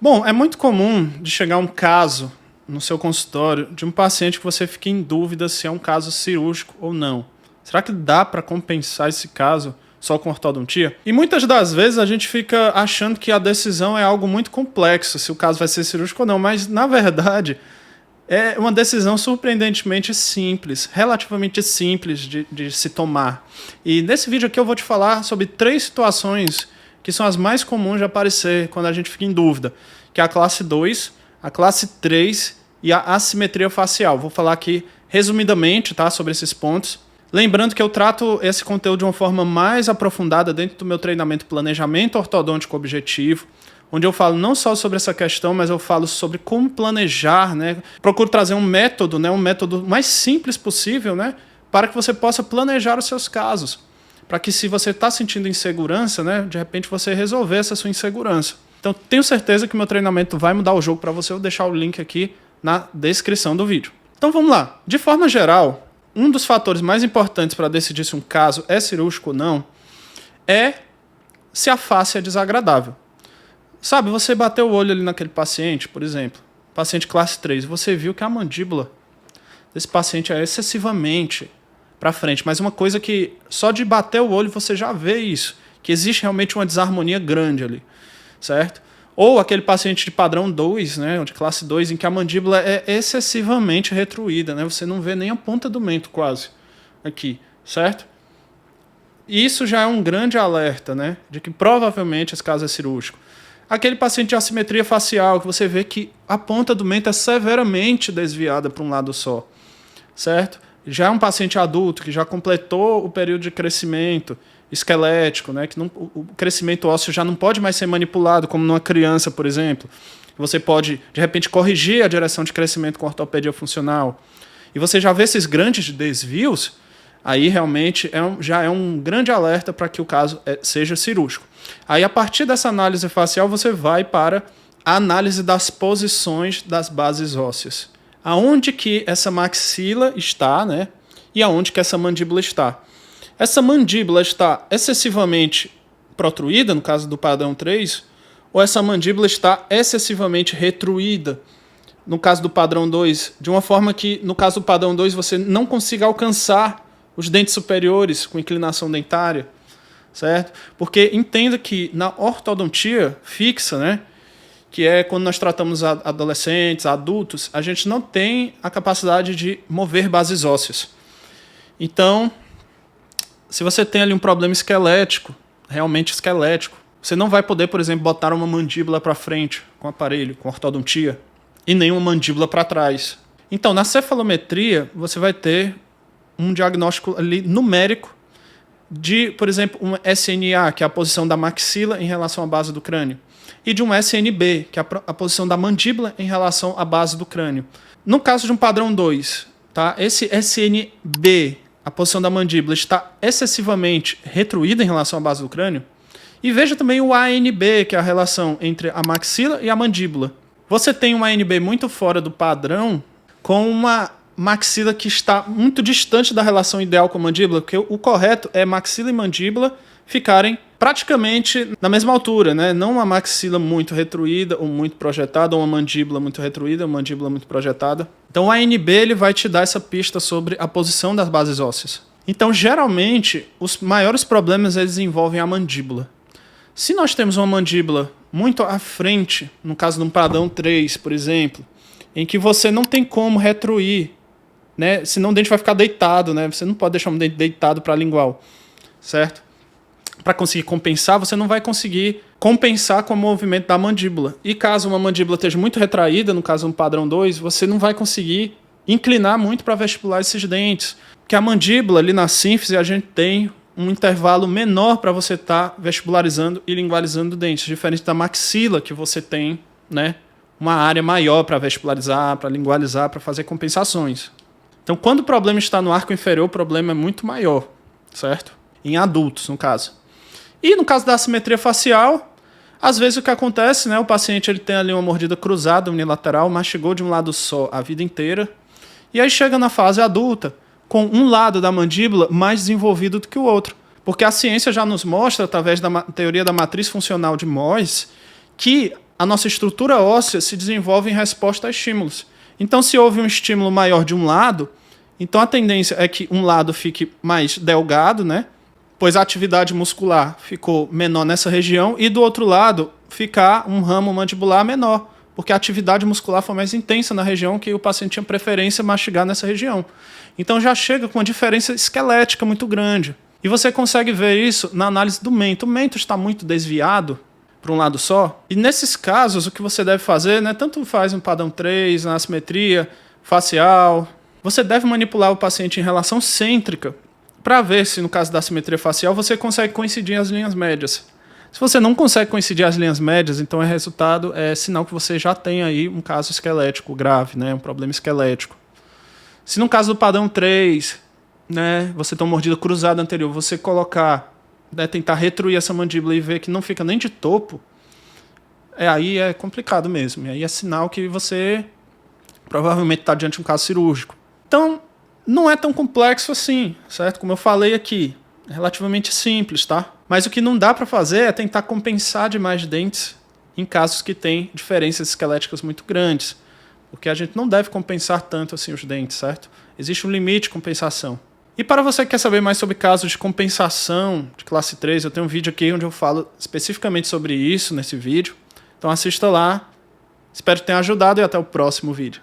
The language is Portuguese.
Bom, é muito comum de chegar um caso no seu consultório de um paciente que você fica em dúvida se é um caso cirúrgico ou não. Será que dá para compensar esse caso só com ortodontia? E muitas das vezes a gente fica achando que a decisão é algo muito complexo, se o caso vai ser cirúrgico ou não, mas na verdade é uma decisão surpreendentemente simples, relativamente simples de se tomar. E nesse vídeo aqui eu vou te falar sobre 3 situações que são as mais comuns de aparecer quando a gente fica em dúvida, que é a classe 2, a classe 3 e a assimetria facial. Vou falar aqui resumidamente, tá, sobre esses pontos. Lembrando que eu trato esse conteúdo de uma forma mais aprofundada dentro do meu treinamento Planejamento Ortodôntico Objetivo, onde eu falo não só sobre essa questão, mas eu falo sobre como planejar, né? Procuro trazer um método mais simples possível, né, para que você possa planejar os seus casos, para que se você está sentindo insegurança, né, de repente você resolver essa sua insegurança. Então tenho certeza que o meu treinamento vai mudar o jogo para você, eu vou deixar o link aqui na descrição do vídeo. Então vamos lá. De forma geral, um dos fatores mais importantes para decidir se um caso é cirúrgico ou não é se a face é desagradável. Sabe, você bateu o olho ali naquele paciente, por exemplo, paciente classe 3, você viu que a mandíbula desse paciente é excessivamente para frente, mas uma coisa que só de bater o olho você já vê isso, que existe realmente uma desarmonia grande ali, certo? Ou aquele paciente de padrão 2, né, de classe 2, em que a mandíbula é excessivamente retruída, né, você não vê nem a ponta do mento quase aqui, certo? E isso já é um grande alerta, né, de que provavelmente esse caso é cirúrgico. Aquele paciente de assimetria facial, que você vê que a ponta do mento é severamente desviada para um lado só, certo? Já é um paciente adulto que já completou o período de crescimento esquelético, né, que o crescimento ósseo já não pode mais ser manipulado como numa criança, por exemplo. Você pode, de repente, corrigir a direção de crescimento com ortopedia funcional. E você já vê esses grandes desvios, aí realmente já é um grande alerta para que o caso seja cirúrgico. Aí, a partir dessa análise facial, você vai para a análise das posições das bases ósseas. Aonde que essa maxila está, né? E aonde que essa mandíbula está. Essa mandíbula está excessivamente protruída, no caso do padrão 3, ou essa mandíbula está excessivamente retruída, no caso do padrão 2, de uma forma que, no caso do padrão 2, você não consiga alcançar os dentes superiores com inclinação dentária, certo? Porque entenda que na ortodontia fixa, né, que é quando nós tratamos adolescentes, adultos, a gente não tem a capacidade de mover bases ósseas. Então, se você tem ali um problema esquelético, realmente esquelético, você não vai poder, por exemplo, botar uma mandíbula para frente com aparelho, com ortodontia, e nem uma mandíbula para trás. Então, na cefalometria, você vai ter um diagnóstico ali numérico de, por exemplo, um SNA, que é a posição da maxila em relação à base do crânio, e de um SNB, que é a posição da mandíbula em relação à base do crânio. No caso de um padrão 2, tá? Esse SNB, a posição da mandíbula, está excessivamente retruída em relação à base do crânio. E veja também o ANB, que é a relação entre a maxila e a mandíbula. Você tem um ANB muito fora do padrão, com uma maxila que está muito distante da relação ideal com a mandíbula, porque o correto é maxila e mandíbula ficarem praticamente na mesma altura, né? Não uma maxila muito retruída ou muito projetada, ou uma mandíbula muito retruída, uma mandíbula muito projetada. Então o ANB ele vai te dar essa pista sobre a posição das bases ósseas. Então, geralmente, os maiores problemas eles envolvem a mandíbula. Se nós temos uma mandíbula muito à frente, no caso de um padrão 3, por exemplo, em que você não tem como retruir, né? Senão o dente vai ficar deitado, né? Você não pode deixar um dente deitado para lingual, certo? Para conseguir compensar, você não vai conseguir compensar com o movimento da mandíbula. E caso uma mandíbula esteja muito retraída, no caso um padrão 2, você não vai conseguir inclinar muito para vestibular esses dentes. Porque a mandíbula, ali na sínfise, a gente tem um intervalo menor para você estar vestibularizando e lingualizando dentes, diferente da maxila, que você tem, né, uma área maior para vestibularizar, para lingualizar, para fazer compensações. Então, quando o problema está no arco inferior, o problema é muito maior, certo? Em adultos, no caso. E no caso da assimetria facial, às vezes o que acontece, né, o paciente ele tem ali uma mordida cruzada unilateral, mastigou de um lado só a vida inteira, e aí chega na fase adulta com um lado da mandíbula mais desenvolvido do que o outro. Porque a ciência já nos mostra, através da teoria da matriz funcional de Mohs, que a nossa estrutura óssea se desenvolve em resposta a estímulos. Então, se houve um estímulo maior de um lado, então a tendência é que um lado fique mais delgado, né? Pois a atividade muscular ficou menor nessa região, e do outro lado ficar um ramo mandibular menor, porque a atividade muscular foi mais intensa na região que o paciente tinha preferência mastigar nessa região. Então já chega com uma diferença esquelética muito grande. E você consegue ver isso na análise do mento. O mento está muito desviado para um lado só. E nesses casos, o que você deve fazer, né, tanto faz no padrão 3, na assimetria facial, você deve manipular o paciente em relação cêntrica para ver se, no caso da assimetria facial, você consegue coincidir as linhas médias. Se você não consegue coincidir as linhas médias, então é sinal que você já tem aí um caso esquelético grave, né, um problema esquelético. Se no caso do padrão 3, né, você tem uma mordida cruzada anterior, você colocar, né, tentar retruir essa mandíbula e ver que não fica nem de topo, aí é complicado mesmo. E aí é sinal que você provavelmente está diante de um caso cirúrgico. Então, não é tão complexo assim, certo? Como eu falei aqui, é relativamente simples, tá? Mas o que não dá para fazer é tentar compensar demais dentes em casos que têm diferenças esqueléticas muito grandes, porque a gente não deve compensar tanto assim os dentes, certo? Existe um limite de compensação. E para você que quer saber mais sobre casos de compensação de classe 3, eu tenho um vídeo aqui onde eu falo especificamente sobre isso nesse vídeo. Então assista lá. Espero que tenha ajudado e até o próximo vídeo.